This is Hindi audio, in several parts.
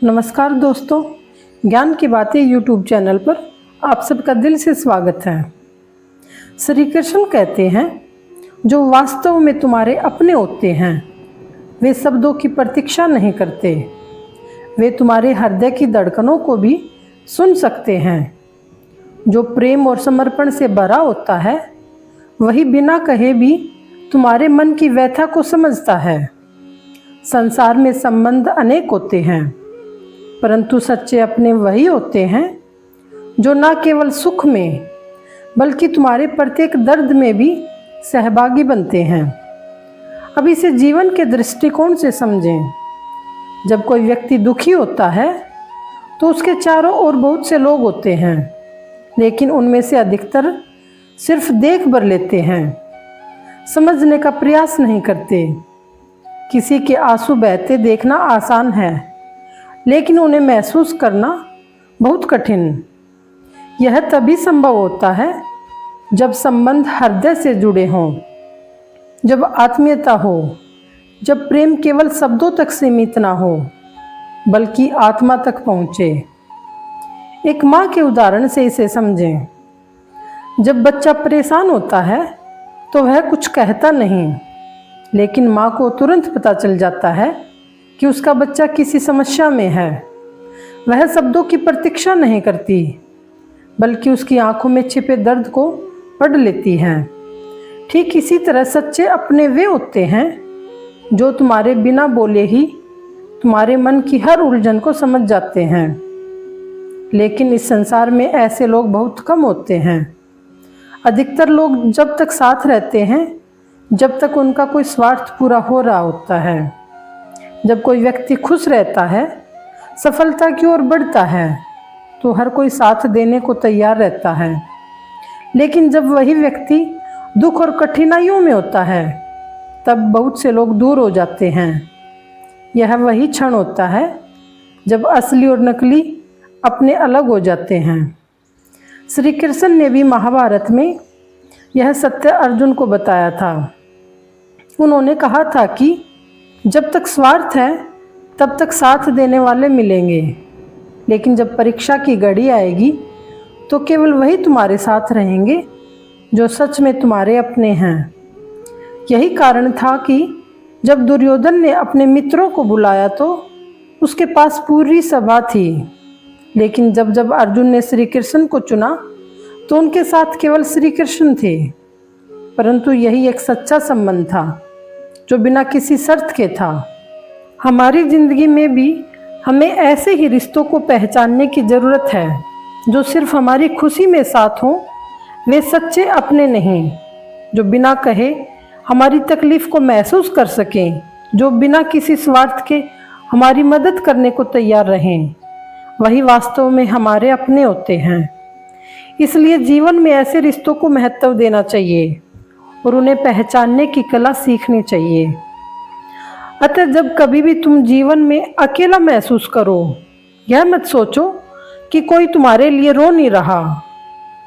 नमस्कार दोस्तों, ज्ञान की बातें यूट्यूब चैनल पर आप सबका दिल से स्वागत है। श्री कृष्ण कहते हैं, जो वास्तव में तुम्हारे अपने होते हैं वे शब्दों की प्रतीक्षा नहीं करते, वे तुम्हारे हृदय की धड़कनों को भी सुन सकते हैं। जो प्रेम और समर्पण से भरा होता है वही बिना कहे भी तुम्हारे मन की व्यथा को समझता है। संसार में संबंध अनेक होते हैं, परंतु सच्चे अपने वही होते हैं जो न केवल सुख में बल्कि तुम्हारे प्रत्येक दर्द में भी सहभागी बनते हैं। अब इसे जीवन के दृष्टिकोण से समझें। जब कोई व्यक्ति दुखी होता है तो उसके चारों ओर बहुत से लोग होते हैं, लेकिन उनमें से अधिकतर सिर्फ देख भर लेते हैं, समझने का प्रयास नहीं करते। किसी के आंसू बहते देखना आसान है, लेकिन उन्हें महसूस करना बहुत कठिन। यह तभी संभव होता है जब संबंध हृदय से जुड़े हों, जब आत्मीयता हो, जब प्रेम केवल शब्दों तक सीमित ना हो बल्कि आत्मा तक पहुँचे। एक माँ के उदाहरण से इसे समझें। जब बच्चा परेशान होता है तो वह कुछ कहता नहीं, लेकिन माँ को तुरंत पता चल जाता है कि उसका बच्चा किसी समस्या में है। वह शब्दों की प्रतीक्षा नहीं करती, बल्कि उसकी आंखों में छिपे दर्द को पढ़ लेती है। ठीक इसी तरह सच्चे अपने वे होते हैं जो तुम्हारे बिना बोले ही तुम्हारे मन की हर उलझन को समझ जाते हैं। लेकिन इस संसार में ऐसे लोग बहुत कम होते हैं। अधिकतर लोग जब तक साथ रहते हैं जब तक उनका कोई स्वार्थ पूरा हो रहा होता है। जब कोई व्यक्ति खुश रहता है, सफलता की ओर बढ़ता है, तो हर कोई साथ देने को तैयार रहता है। लेकिन जब वही व्यक्ति दुख और कठिनाइयों में होता है तब बहुत से लोग दूर हो जाते हैं। यह वही क्षण होता है जब असली और नकली अपने अलग हो जाते हैं। श्री कृष्ण ने भी महाभारत में यह सत्य अर्जुन को बताया था। उन्होंने कहा था कि जब तक स्वार्थ है तब तक साथ देने वाले मिलेंगे, लेकिन जब परीक्षा की घड़ी आएगी तो केवल वही तुम्हारे साथ रहेंगे जो सच में तुम्हारे अपने हैं। यही कारण था कि जब दुर्योधन ने अपने मित्रों को बुलाया तो उसके पास पूरी सभा थी, लेकिन जब जब अर्जुन ने श्री कृष्ण को चुना तो उनके साथ केवल श्री कृष्ण थे। परंतु यही एक सच्चा संबंध था जो बिना किसी शर्त के था। हमारी जिंदगी में भी हमें ऐसे ही रिश्तों को पहचानने की ज़रूरत है जो सिर्फ हमारी खुशी में साथ हों। वे सच्चे अपने नहीं, जो बिना कहे हमारी तकलीफ़ को महसूस कर सकें, जो बिना किसी स्वार्थ के हमारी मदद करने को तैयार रहें। वही वास्तव में हमारे अपने होते हैं। इसलिए जीवन में ऐसे रिश्तों को महत्व देना चाहिए और उन्हें पहचानने की कला सीखनी चाहिए। अतः जब कभी भी तुम जीवन में अकेला महसूस करो, यह मत सोचो कि कोई तुम्हारे लिए रो नहीं रहा,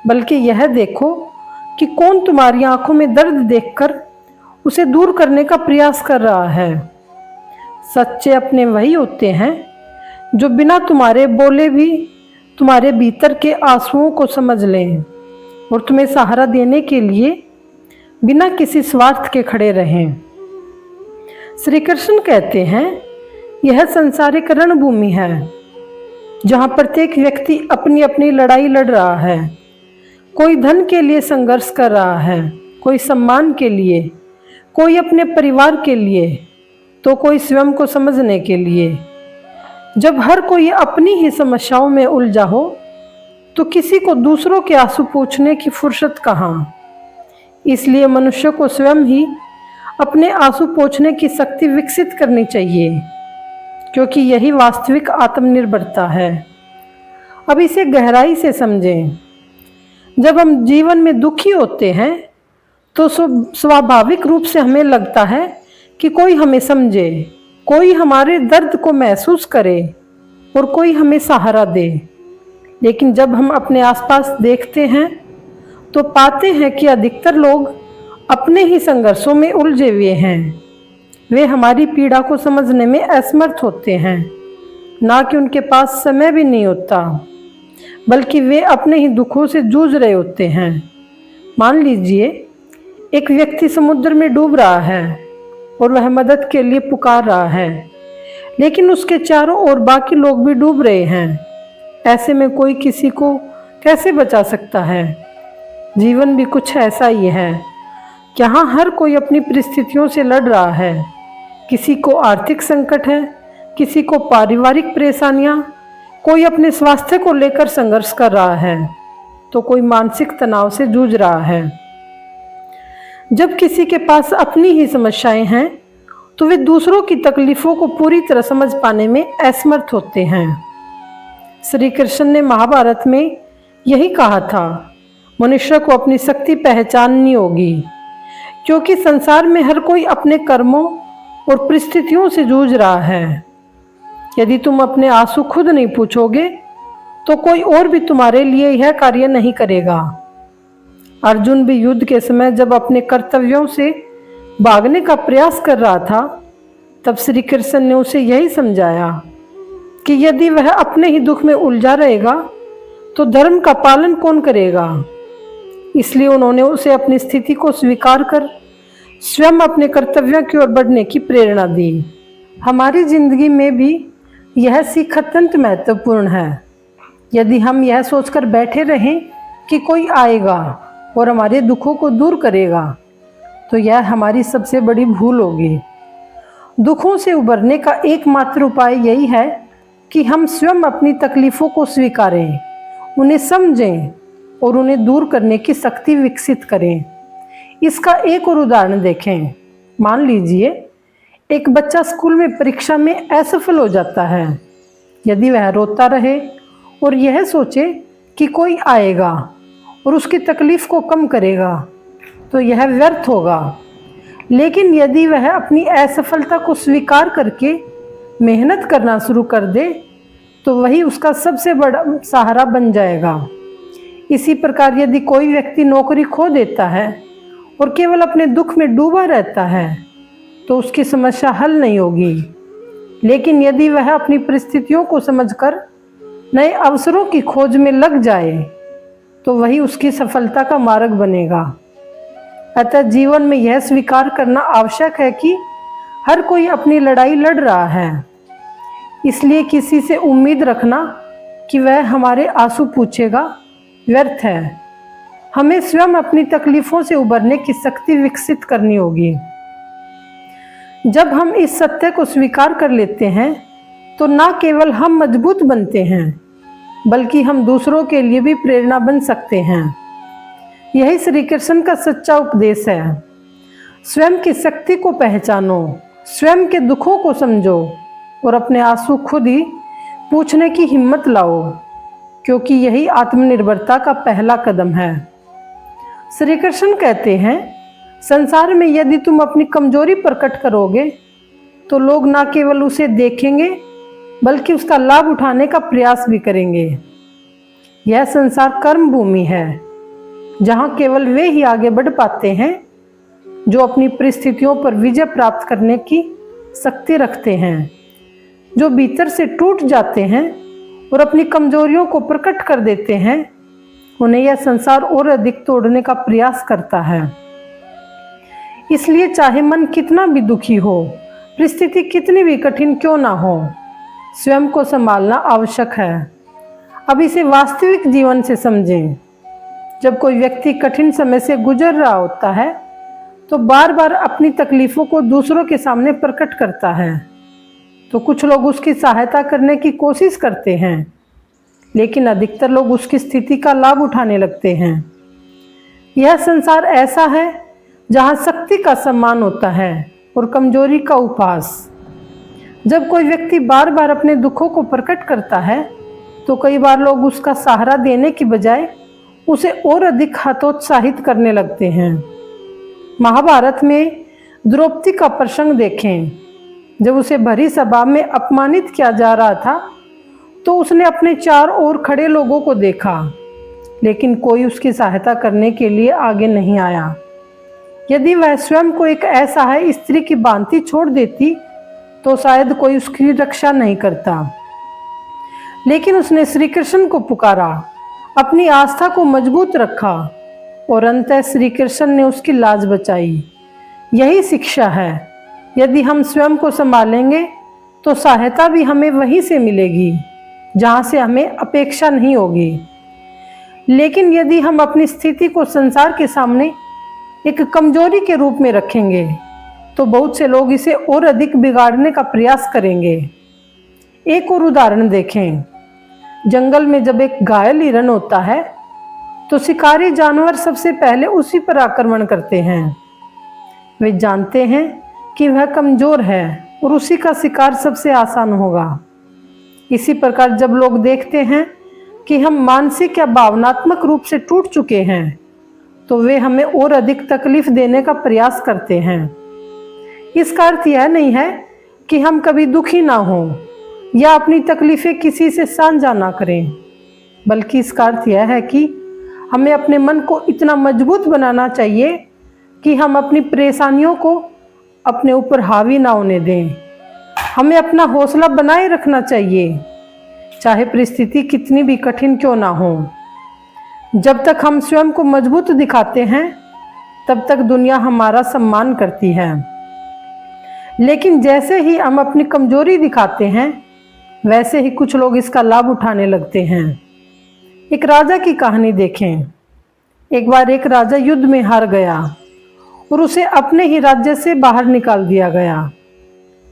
बल्कि यह देखो कि कौन तुम्हारी आंखों में दर्द देखकर उसे दूर करने का प्रयास कर रहा है। सच्चे अपने वही होते हैं जो बिना तुम्हारे बोले भी तुम्हारे भीतर के आंसुओं को समझ लें और तुम्हें सहारा देने के लिए बिना किसी स्वार्थ के खड़े रहें। श्री कृष्ण कहते हैं, यह संसारिक रणभूमि है जहाँ प्रत्येक व्यक्ति अपनी अपनी लड़ाई लड़ रहा है। कोई धन के लिए संघर्ष कर रहा है, कोई सम्मान के लिए, कोई अपने परिवार के लिए, तो कोई स्वयं को समझने के लिए। जब हर कोई अपनी ही समस्याओं में उलझा हो तो किसी को दूसरों के आंसू पोंछने की फुर्सत कहाँ। इसलिए मनुष्य को स्वयं ही अपने आंसू पोंछने की शक्ति विकसित करनी चाहिए, क्योंकि यही वास्तविक आत्मनिर्भरता है। अब इसे गहराई से समझें। जब हम जीवन में दुखी होते हैं तो स्वाभाविक रूप से हमें लगता है कि कोई हमें समझे, कोई हमारे दर्द को महसूस करे और कोई हमें सहारा दे। लेकिन जब हम अपने आसपास देखते हैं तो पाते हैं कि अधिकतर लोग अपने ही संघर्षों में उलझे हुए हैं। वे हमारी पीड़ा को समझने में असमर्थ होते हैं। ना कि उनके पास समय भी नहीं होता, बल्कि वे अपने ही दुखों से जूझ रहे होते हैं। मान लीजिए एक व्यक्ति समुद्र में डूब रहा है और वह मदद के लिए पुकार रहा है, लेकिन उसके चारों ओर बाकी लोग भी डूब रहे हैं। ऐसे में कोई किसी को कैसे बचा सकता है? जीवन भी कुछ ऐसा ही है, जहाँ हर कोई अपनी परिस्थितियों से लड़ रहा है। किसी को आर्थिक संकट है, किसी को पारिवारिक परेशानियां, कोई अपने स्वास्थ्य को लेकर संघर्ष कर रहा है, तो कोई मानसिक तनाव से जूझ रहा है। जब किसी के पास अपनी ही समस्याएं हैं, तो वे दूसरों की तकलीफों को पूरी तरह समझ पाने में असमर्थ होते हैं। श्री कृष्ण ने महाभारत में यही कहा था, मनुष्य को अपनी शक्ति पहचाननी होगी, क्योंकि संसार में हर कोई अपने कर्मों और परिस्थितियों से जूझ रहा है। यदि तुम अपने आंसू खुद नहीं पूछोगे, तो कोई और भी तुम्हारे लिए यह कार्य नहीं करेगा। अर्जुन भी युद्ध के समय जब अपने कर्तव्यों से भागने का प्रयास कर रहा था, तब श्री कृष्ण ने उसे यही समझाया कि यदि वह अपने ही दुख में उलझा रहेगा, तो धर्म का पालन कौन करेगा। इसलिए उन्होंने उसे अपनी स्थिति को स्वीकार कर स्वयं अपने कर्तव्यों की ओर बढ़ने की प्रेरणा दी। हमारी जिंदगी में भी यह सीख अत्यंत महत्वपूर्ण है। यदि हम यह सोचकर बैठे रहें कि कोई आएगा और हमारे दुखों को दूर करेगा, तो यह हमारी सबसे बड़ी भूल होगी। दुखों से उबरने का एकमात्र उपाय यही है कि हम स्वयं अपनी तकलीफ़ों को स्वीकारें, उन्हें समझें और उन्हें दूर करने की शक्ति विकसित करें। इसका एक और उदाहरण देखें। मान लीजिए एक बच्चा स्कूल में परीक्षा में असफल हो जाता है। यदि वह रोता रहे और यह सोचे कि कोई आएगा और उसकी तकलीफ को कम करेगा, तो यह व्यर्थ होगा। लेकिन यदि वह अपनी असफलता को स्वीकार करके मेहनत करना शुरू कर दे, तो वही उसका सबसे बड़ा सहारा बन जाएगा। इसी प्रकार यदि कोई व्यक्ति नौकरी खो देता है और केवल अपने दुख में डूबा रहता है, तो उसकी समस्या हल नहीं होगी। लेकिन यदि वह अपनी परिस्थितियों को समझकर नए अवसरों की खोज में लग जाए, तो वही उसकी सफलता का मार्ग बनेगा। अतः जीवन में यह स्वीकार करना आवश्यक है कि हर कोई अपनी लड़ाई लड़ रहा है। इसलिए किसी से उम्मीद रखना कि वह हमारे आंसू पूछेगा व्यर्थ है। हमें स्वयं अपनी तकलीफों से उबरने की शक्ति विकसित करनी होगी। जब हम इस सत्य को स्वीकार कर लेते हैं, तो न केवल हम मजबूत बनते हैं, बल्कि हम दूसरों के लिए भी प्रेरणा बन सकते हैं। यही श्री कृष्ण का सच्चा उपदेश है। स्वयं की शक्ति को पहचानो, स्वयं के दुखों को समझो और अपने आंसू खुद ही पूछने की हिम्मत लाओ, क्योंकि यही आत्मनिर्भरता का पहला कदम है। श्री कृष्ण कहते हैं, संसार में यदि तुम अपनी कमजोरी प्रकट करोगे, तो लोग न केवल उसे देखेंगे, बल्कि उसका लाभ उठाने का प्रयास भी करेंगे। यह संसार कर्म भूमि है, जहाँ केवल वे ही आगे बढ़ पाते हैं जो अपनी परिस्थितियों पर विजय प्राप्त करने की शक्ति रखते हैं। जो भीतर से टूट जाते हैं और अपनी कमजोरियों को प्रकट कर देते हैं, उन्हें यह संसार और अधिक तोड़ने का प्रयास करता है। इसलिए चाहे मन कितना भी दुखी हो, परिस्थिति कितनी भी कठिन क्यों ना हो, स्वयं को संभालना आवश्यक है। अब इसे वास्तविक जीवन से समझें। जब कोई व्यक्ति कठिन समय से गुजर रहा होता है, तो बार बार अपनी तकलीफों को दूसरों के सामने प्रकट करता है। तो कुछ लोग उसकी सहायता करने की कोशिश करते हैं, लेकिन अधिकतर लोग उसकी स्थिति का लाभ उठाने लगते हैं। यह संसार ऐसा है जहाँ शक्ति का सम्मान होता है और कमजोरी का उपहास। जब कोई व्यक्ति बार बार अपने दुखों को प्रकट करता है, तो कई बार लोग उसका सहारा देने की बजाय उसे और अधिक हतोत्साहित करने लगते हैं। महाभारत में द्रौपदी का प्रसंग देखें। जब उसे भरी सभा में अपमानित किया जा रहा था, तो उसने अपने चारों ओर खड़े लोगों को देखा, लेकिन कोई उसकी सहायता करने के लिए आगे नहीं आया। यदि वह स्वयं को एक असहाय स्त्री की भांति छोड़ देती, तो शायद कोई उसकी रक्षा नहीं करता। लेकिन उसने श्री कृष्ण को पुकारा, अपनी आस्था को मजबूत रखा और अंततः श्री कृष्ण ने उसकी लाज बचाई। यही शिक्षा है। यदि हम स्वयं को संभालेंगे तो सहायता भी हमें वहीं से मिलेगी जहाँ से हमें अपेक्षा नहीं होगी। लेकिन यदि हम अपनी स्थिति को संसार के सामने एक कमजोरी के रूप में रखेंगे तो बहुत से लोग इसे और अधिक बिगाड़ने का प्रयास करेंगे। एक और उदाहरण देखें। जंगल में जब एक घायल हिरण होता है तो शिकारी जानवर सबसे पहले उसी पर आक्रमण करते हैं। वे जानते हैं कि वह कमजोर है और उसी का शिकार सबसे आसान होगा। इसी प्रकार जब लोग देखते हैं कि हम मानसिक या भावनात्मक रूप से टूट चुके हैं तो वे हमें और अधिक तकलीफ देने का प्रयास करते हैं। इसका अर्थ यह नहीं है कि हम कभी दुखी ना हों या अपनी तकलीफें किसी से साझा ना करें, बल्कि इसका अर्थ यह है कि हमें अपने मन को इतना मजबूत बनाना चाहिए कि हम अपनी परेशानियों को अपने ऊपर हावी ना होने दें। हमें अपना हौसला बनाए रखना चाहिए, चाहे परिस्थिति कितनी भी कठिन क्यों ना हो। जब तक हम स्वयं को मजबूत दिखाते हैं तब तक दुनिया हमारा सम्मान करती है। लेकिन जैसे ही हम अपनी कमजोरी दिखाते हैं वैसे ही कुछ लोग इसका लाभ उठाने लगते हैं। एक राजा की कहानी देखें। एक बार एक राजा युद्ध में हार गया और उसे अपने ही राज्य से बाहर निकाल दिया गया।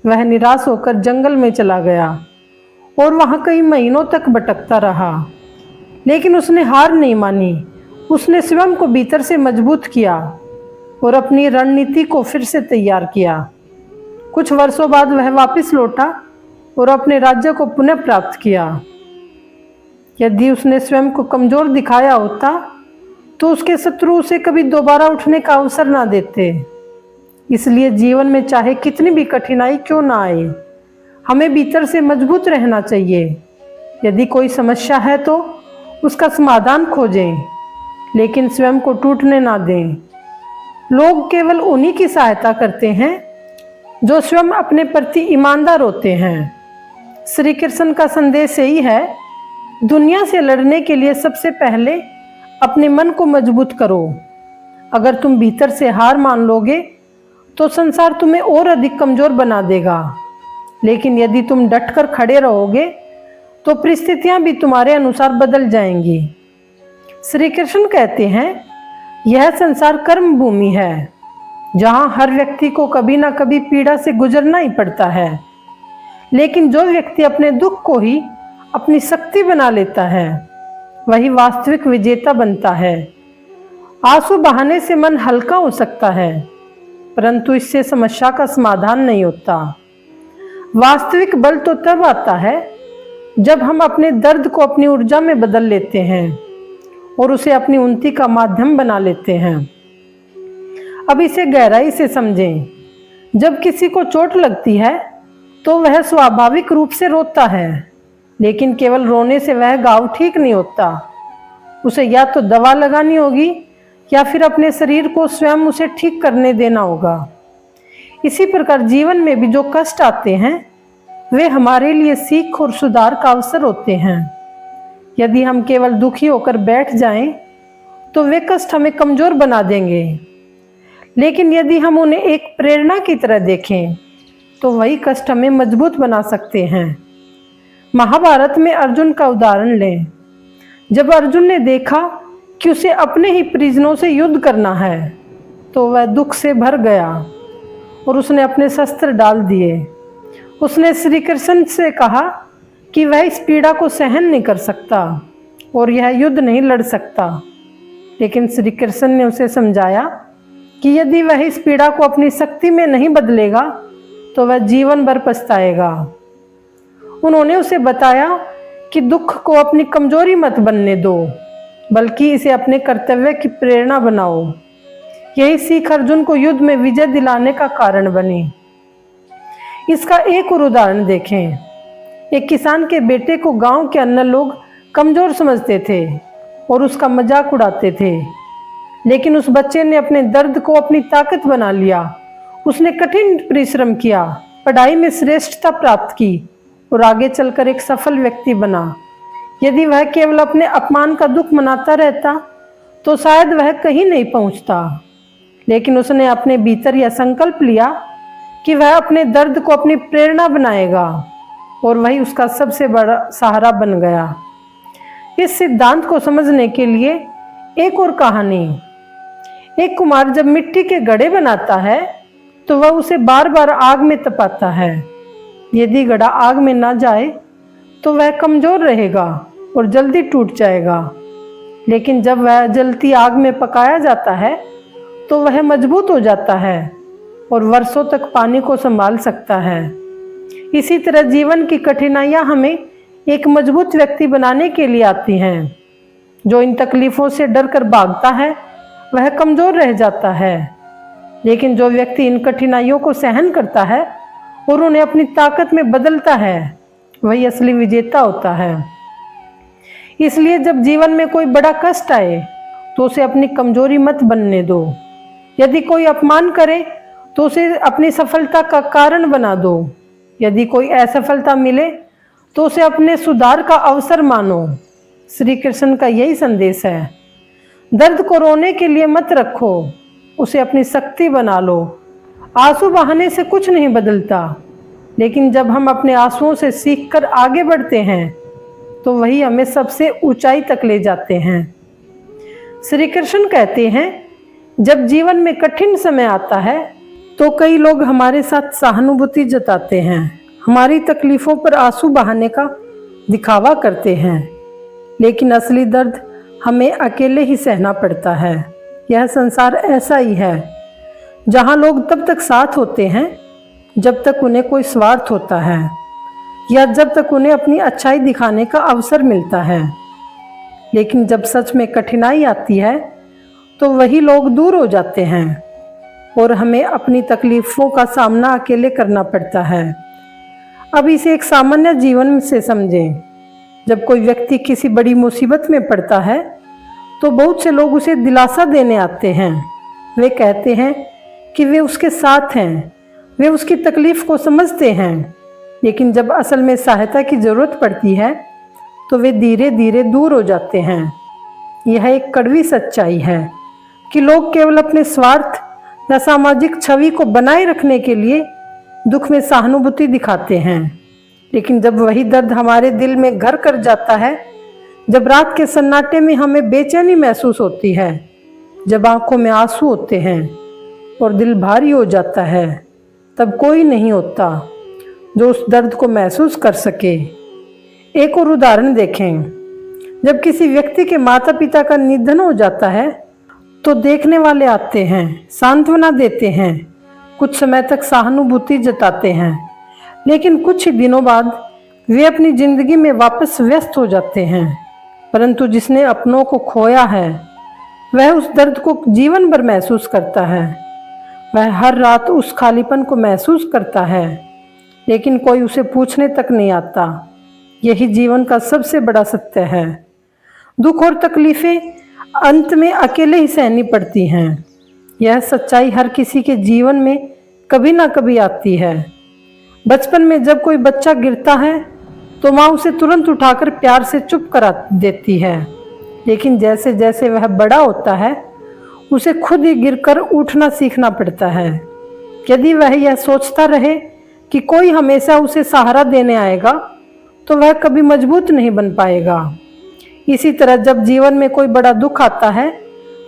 वह निराश होकर जंगल में चला गया और वहां कई महीनों तक भटकता रहा। लेकिन उसने हार नहीं मानी। उसने स्वयं को भीतर से मजबूत किया और अपनी रणनीति को फिर से तैयार किया। कुछ वर्षों बाद वह वापस लौटा और अपने राज्य को पुनः प्राप्त किया। यदि उसने स्वयं को कमजोर दिखाया होता तो उसके शत्रु उसे कभी दोबारा उठने का अवसर ना देते। इसलिए जीवन में चाहे कितनी भी कठिनाई क्यों ना आए, हमें भीतर से मजबूत रहना चाहिए। यदि कोई समस्या है तो उसका समाधान खोजें, लेकिन स्वयं को टूटने ना दें। लोग केवल उन्हीं की सहायता करते हैं जो स्वयं अपने प्रति ईमानदार होते हैं। श्री कृष्ण का संदेश यही है, दुनिया से लड़ने के लिए सबसे पहले अपने मन को मजबूत करो। अगर तुम भीतर से हार मान लोगे तो संसार तुम्हें और अधिक कमजोर बना देगा। लेकिन यदि तुम डटकर खड़े रहोगे तो परिस्थितियां भी तुम्हारे अनुसार बदल जाएंगी। श्री कृष्ण कहते हैं, यह संसार कर्म भूमि है जहां हर व्यक्ति को कभी ना कभी पीड़ा से गुजरना ही पड़ता है। लेकिन जो व्यक्ति अपने दुख को ही अपनी शक्ति बना लेता है वही वास्तविक विजेता बनता है। आंसू बहाने से मन हल्का हो सकता है, परंतु इससे समस्या का समाधान नहीं होता। वास्तविक बल तो तब आता है जब हम अपने दर्द को अपनी ऊर्जा में बदल लेते हैं और उसे अपनी उन्नति का माध्यम बना लेते हैं। अब इसे गहराई से समझें। जब किसी को चोट लगती है तो वह स्वाभाविक रूप से रोता है, लेकिन केवल रोने से वह घाव ठीक नहीं होता। उसे या तो दवा लगानी होगी या फिर अपने शरीर को स्वयं उसे ठीक करने देना होगा। इसी प्रकार जीवन में भी जो कष्ट आते हैं वे हमारे लिए सीख और सुधार का अवसर होते हैं। यदि हम केवल दुखी होकर बैठ जाएं तो वे कष्ट हमें कमजोर बना देंगे। लेकिन यदि हम उन्हें एक प्रेरणा की तरह देखें तो वही कष्ट हमें मजबूत बना सकते हैं। महाभारत में अर्जुन का उदाहरण लें। जब अर्जुन ने देखा कि उसे अपने ही परिजनों से युद्ध करना है तो वह दुख से भर गया और उसने अपने शस्त्र डाल दिए। उसने श्री कृष्ण से कहा कि वह इस पीड़ा को सहन नहीं कर सकता और यह युद्ध नहीं लड़ सकता। लेकिन श्री कृष्ण ने उसे समझाया कि यदि वह इस पीड़ा को अपनी शक्ति में नहीं बदलेगा तो वह जीवन भर पछताएगा। उन्होंने उसे बताया कि दुख को अपनी कमजोरी मत बनने दो, बल्कि इसे अपने कर्तव्य की प्रेरणा बनाओ। यही सीख अर्जुन को युद्ध में विजय दिलाने का कारण बनी। इसका एक और उदाहरण देखें। एक किसान के बेटे को गांव के अन्य लोग कमजोर समझते थे और उसका मजाक उड़ाते थे, लेकिन उस बच्चे ने अपने दर्द को अपनी ताकत बना लिया। उसने कठिन परिश्रम किया, पढ़ाई में श्रेष्ठता प्राप्त की और आगे चलकर एक सफल व्यक्ति बना। यदि वह केवल अपने अपमान का दुख मनाता रहता तो शायद वह कहीं नहीं पहुंचता, लेकिन उसने अपने भीतर यह संकल्प लिया कि वह अपने दर्द को अपनी प्रेरणा बनाएगा और वही उसका सबसे बड़ा सहारा बन गया। इस सिद्धांत को समझने के लिए एक और कहानी। एक कुम्हार जब मिट्टी के घड़े बनाता है तो वह उसे बार बार आग में तपाता है। यदि घड़ा आग में ना जाए तो वह कमजोर रहेगा और जल्दी टूट जाएगा, लेकिन जब वह जलती आग में पकाया जाता है तो वह मजबूत हो जाता है और वर्षों तक पानी को संभाल सकता है। इसी तरह जीवन की कठिनाइयां हमें एक मजबूत व्यक्ति बनाने के लिए आती हैं। जो इन तकलीफों से डर कर भागता है वह कमजोर रह जाता है, लेकिन जो व्यक्ति इन कठिनाइयों को सहन करता है और उन्हें अपनी ताकत में बदलता है वही असली विजेता होता है। इसलिए जब जीवन में कोई बड़ा कष्ट आए तो उसे अपनी कमजोरी मत बनने दो। यदि कोई अपमान करे तो उसे अपनी सफलता का कारण बना दो। यदि कोई असफलता मिले तो उसे अपने सुधार का अवसर मानो। श्री कृष्ण का यही संदेश है। दर्द को रोने के लिए मत रखो, उसे अपनी शक्ति बना लो। आंसू बहाने से कुछ नहीं बदलता, लेकिन जब हम अपने आंसुओं से सीखकर आगे बढ़ते हैं तो वही हमें सबसे ऊंचाई तक ले जाते हैं। श्री कृष्ण कहते हैं, जब जीवन में कठिन समय आता है तो कई लोग हमारे साथ सहानुभूति जताते हैं, हमारी तकलीफों पर आंसू बहाने का दिखावा करते हैं, लेकिन असली दर्द हमें अकेले ही सहना पड़ता है। यह संसार ऐसा ही है जहाँ लोग तब तक साथ होते हैं जब तक उन्हें कोई स्वार्थ होता है या जब तक उन्हें अपनी अच्छाई दिखाने का अवसर मिलता है, लेकिन जब सच में कठिनाई आती है तो वही लोग दूर हो जाते हैं और हमें अपनी तकलीफों का सामना अकेले करना पड़ता है। अब इसे एक सामान्य जीवन से समझें। जब कोई व्यक्ति किसी बड़ी मुसीबत में पड़ता है तो बहुत से लोग उसे दिलासा देने आते हैं। वे कहते हैं कि वे उसके साथ हैं, वे उसकी तकलीफ को समझते हैं, लेकिन जब असल में सहायता की ज़रूरत पड़ती है तो वे धीरे धीरे दूर हो जाते हैं। यह एक कड़वी सच्चाई है कि लोग केवल अपने स्वार्थ या सामाजिक छवि को बनाए रखने के लिए दुख में सहानुभूति दिखाते हैं, लेकिन जब वही दर्द हमारे दिल में घर कर जाता है, जब रात के सन्नाटे में हमें बेचैनी महसूस होती है, जब आंखों में आंसू होते हैं और दिल भारी हो जाता है, तब कोई नहीं होता जो उस दर्द को महसूस कर सके। एक और उदाहरण देखें। जब किसी व्यक्ति के माता पिता का निधन हो जाता है तो देखने वाले आते हैं, सांत्वना देते हैं, कुछ समय तक सहानुभूति जताते हैं, लेकिन कुछ ही दिनों बाद वे अपनी जिंदगी में वापस व्यस्त हो जाते हैं। परंतु जिसने अपनों को खोया है वह उस दर्द को जीवन भर महसूस करता है। वह हर रात उस खालीपन को महसूस करता है, लेकिन कोई उसे पूछने तक नहीं आता। यही जीवन का सबसे बड़ा सत्य है। दुख और तकलीफें अंत में अकेले ही सहनी पड़ती हैं। यह सच्चाई हर किसी के जीवन में कभी ना कभी आती है। बचपन में जब कोई बच्चा गिरता है तो माँ उसे तुरंत उठाकर प्यार से चुप करा देती है, लेकिन जैसे जैसे वह बड़ा होता है उसे खुद ही गिरकर उठना सीखना पड़ता है। यदि वह यह सोचता रहे कि कोई हमेशा उसे सहारा देने आएगा तो वह कभी मजबूत नहीं बन पाएगा। इसी तरह जब जीवन में कोई बड़ा दुख आता है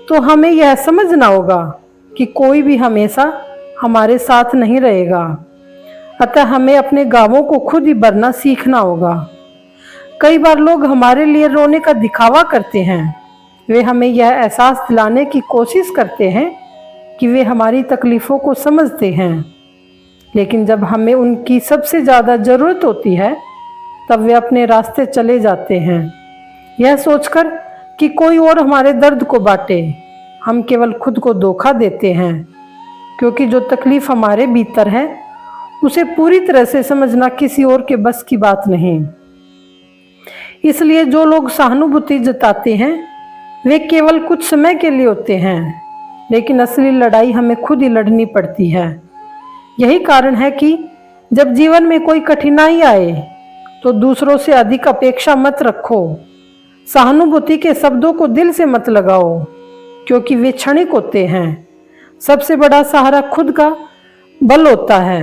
तो हमें यह समझना होगा कि कोई भी हमेशा हमारे साथ नहीं रहेगा। अतः हमें अपने घावों को खुद ही भरना सीखना होगा। कई बार लोग हमारे लिए रोने का दिखावा करते हैं। वे हमें यह एहसास दिलाने की कोशिश करते हैं कि वे हमारी तकलीफ़ों को समझते हैं, लेकिन जब हमें उनकी सबसे ज़्यादा ज़रूरत होती है तब वे अपने रास्ते चले जाते हैं, यह सोचकर कि कोई और हमारे दर्द को बांटे। हम केवल खुद को धोखा देते हैं, क्योंकि जो तकलीफ़ हमारे भीतर है उसे पूरी तरह से समझना किसी और के बस की बात नहीं। इसलिए जो लोग सहानुभूति जताते हैं वे केवल कुछ समय के लिए होते हैं, लेकिन असली लड़ाई हमें खुद ही लड़नी पड़ती है। यही कारण है कि जब जीवन में कोई कठिनाई आए तो दूसरों से अधिक अपेक्षा मत रखो। सहानुभूति के शब्दों को दिल से मत लगाओ, क्योंकि वे क्षणिक होते हैं। सबसे बड़ा सहारा खुद का बल होता है।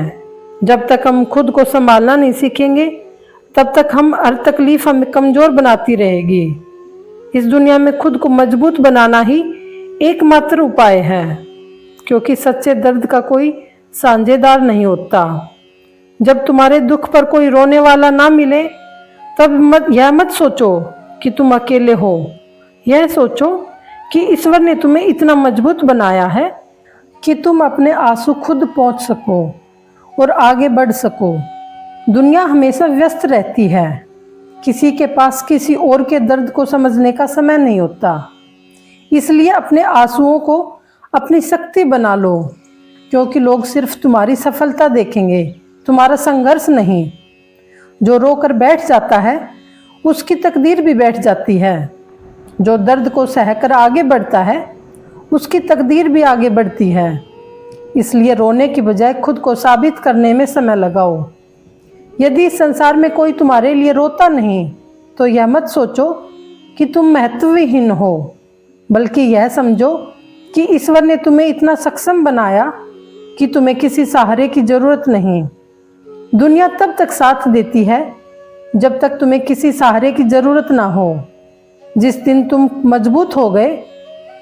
जब तक हम खुद को संभालना नहीं सीखेंगे, तब तक हम हर तकलीफ हमें कमजोर बनाती रहेगी। इस दुनिया में खुद को मजबूत बनाना ही एकमात्र उपाय है, क्योंकि सच्चे दर्द का कोई साझेदार नहीं होता। जब तुम्हारे दुख पर कोई रोने वाला ना मिले, तब यह मत सोचो कि तुम अकेले हो। यह सोचो कि ईश्वर ने तुम्हें इतना मजबूत बनाया है कि तुम अपने आंसू खुद पोंछ सको और आगे बढ़ सको। दुनिया हमेशा व्यस्त रहती है। किसी के पास किसी और के दर्द को समझने का समय नहीं होता। इसलिए अपने आंसुओं को अपनी शक्ति बना लो, क्योंकि लोग सिर्फ तुम्हारी सफलता देखेंगे, तुम्हारा संघर्ष नहीं। जो रोकर बैठ जाता है, उसकी तकदीर भी बैठ जाती है। जो दर्द को सहकर आगे बढ़ता है, उसकी तकदीर भी आगे बढ़ती है। इसलिए रोने की बजाय खुद को साबित करने में समय लगाओ। यदि इस संसार में कोई तुम्हारे लिए रोता नहीं, तो यह मत सोचो कि तुम महत्वहीन हो, बल्कि यह समझो कि ईश्वर ने तुम्हें इतना सक्षम बनाया कि तुम्हें किसी सहारे की जरूरत नहीं। दुनिया तब तक साथ देती है जब तक तुम्हें किसी सहारे की जरूरत ना हो। जिस दिन तुम मजबूत हो गए,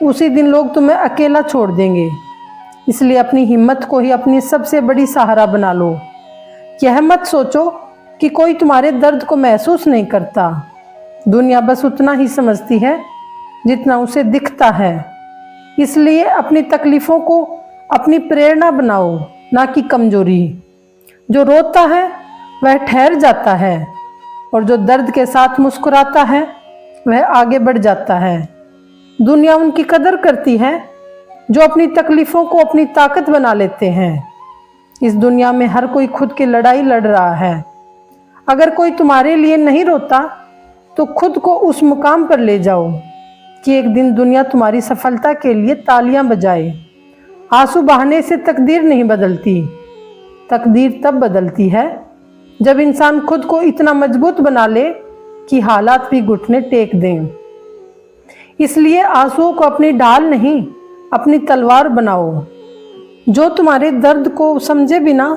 उसी दिन लोग तुम्हें अकेला छोड़ देंगे। इसलिए अपनी हिम्मत को ही अपनी सबसे बड़ी सहारा बना लो। यह मत सोचो कि कोई तुम्हारे दर्द को महसूस नहीं करता। दुनिया बस उतना ही समझती है जितना उसे दिखता है। इसलिए अपनी तकलीफ़ों को अपनी प्रेरणा बनाओ, ना कि कमजोरी। जो रोता है वह ठहर जाता है, और जो दर्द के साथ मुस्कुराता है वह आगे बढ़ जाता है। दुनिया उनकी कदर करती है जो अपनी तकलीफ़ों को अपनी ताकत बना लेते हैं। इस दुनिया में हर कोई खुद की लड़ाई लड़ रहा है। अगर कोई तुम्हारे लिए नहीं रोता, तो खुद को उस मुकाम पर ले जाओ कि एक दिन दुनिया तुम्हारी सफलता के लिए तालियां बजाए। आंसू बहाने से तकदीर नहीं बदलती। तकदीर तब बदलती है जब इंसान खुद को इतना मजबूत बना ले कि हालात भी घुटने टेक दें। इसलिए आंसुओं को अपनी ढाल नहीं, अपनी तलवार बनाओ। जो तुम्हारे दर्द को समझे बिना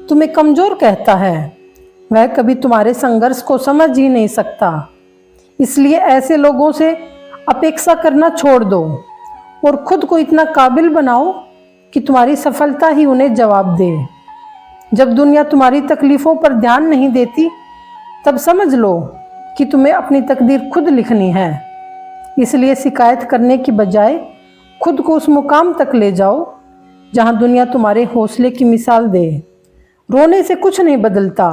तुम्हें कमज़ोर कहता है, वह कभी तुम्हारे संघर्ष को समझ ही नहीं सकता। इसलिए ऐसे लोगों से अपेक्षा करना छोड़ दो और खुद को इतना काबिल बनाओ कि तुम्हारी सफलता ही उन्हें जवाब दे। जब दुनिया तुम्हारी तकलीफ़ों पर ध्यान नहीं देती, तब समझ लो कि तुम्हें अपनी तकदीर खुद लिखनी है। इसलिए शिकायत करने की बजाय खुद को उस मुकाम तक ले जाओ जहां दुनिया तुम्हारे हौसले की मिसाल दे। रोने से कुछ नहीं बदलता।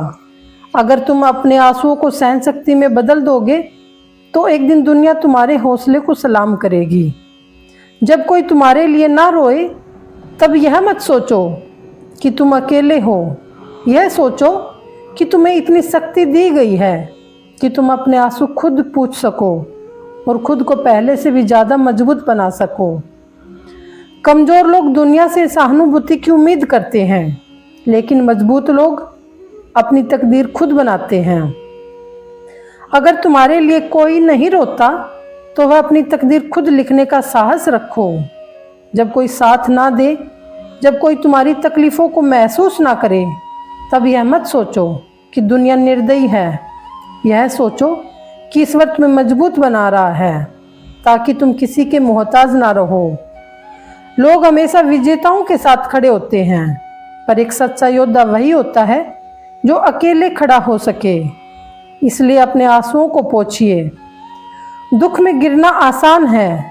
अगर तुम अपने आंसुओं को सहन शक्ति में बदल दोगे, तो एक दिन दुनिया तुम्हारे हौसले को सलाम करेगी। जब कोई तुम्हारे लिए ना रोए, तब यह मत सोचो कि तुम अकेले हो। यह सोचो कि तुम्हें इतनी शक्ति दी गई है कि तुम अपने आंसू खुद पूछ सको और खुद को पहले से भी ज़्यादा मजबूत बना सको। कमज़ोर लोग दुनिया से सहानुभूति की उम्मीद करते हैं, लेकिन मजबूत लोग अपनी तकदीर खुद बनाते हैं। अगर तुम्हारे लिए कोई नहीं रोता, तो वह अपनी तकदीर खुद लिखने का साहस रखो। जब कोई साथ ना दे, जब कोई तुम्हारी तकलीफ़ों को महसूस ना करे, तब यह मत सोचो कि दुनिया निर्दयी है। यह सोचो कि ईश्वर तुम्हें मजबूत बना रहा है, ताकि तुम किसी के मोहताज ना रहो। लोग हमेशा विजेताओं के साथ खड़े होते हैं, पर एक सच्चा योद्धा वही होता है जो अकेले खड़ा हो सके। इसलिए अपने आंसुओं को पोंछिए। दुख में गिरना आसान है,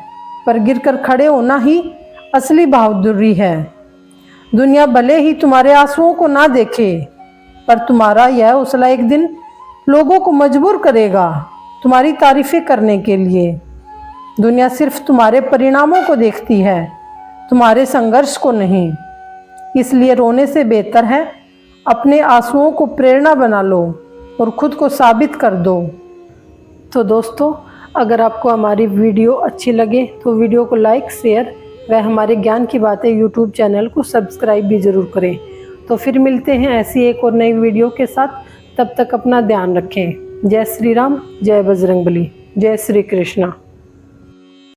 पर गिरकर खड़े होना ही असली बहादुरी है। दुनिया भले ही तुम्हारे आंसुओं को ना देखे, पर तुम्हारा यह हौसला एक दिन लोगों को मजबूर करेगा तुम्हारी तारीफें करने के लिए। दुनिया सिर्फ तुम्हारे परिणामों को देखती है, तुम्हारे संघर्ष को नहीं। इसलिए रोने से बेहतर है अपने आंसुओं को प्रेरणा बना लो और खुद को साबित कर दो। तो दोस्तों, अगर आपको हमारी वीडियो अच्छी लगे तो वीडियो को लाइक, शेयर व हमारे ज्ञान की बातें यूट्यूब चैनल को सब्सक्राइब भी ज़रूर करें। तो फिर मिलते हैं ऐसी एक और नई वीडियो के साथ। तब तक अपना ध्यान रखें। जय श्री राम, जय बजरंगबली, जय श्री कृष्णा।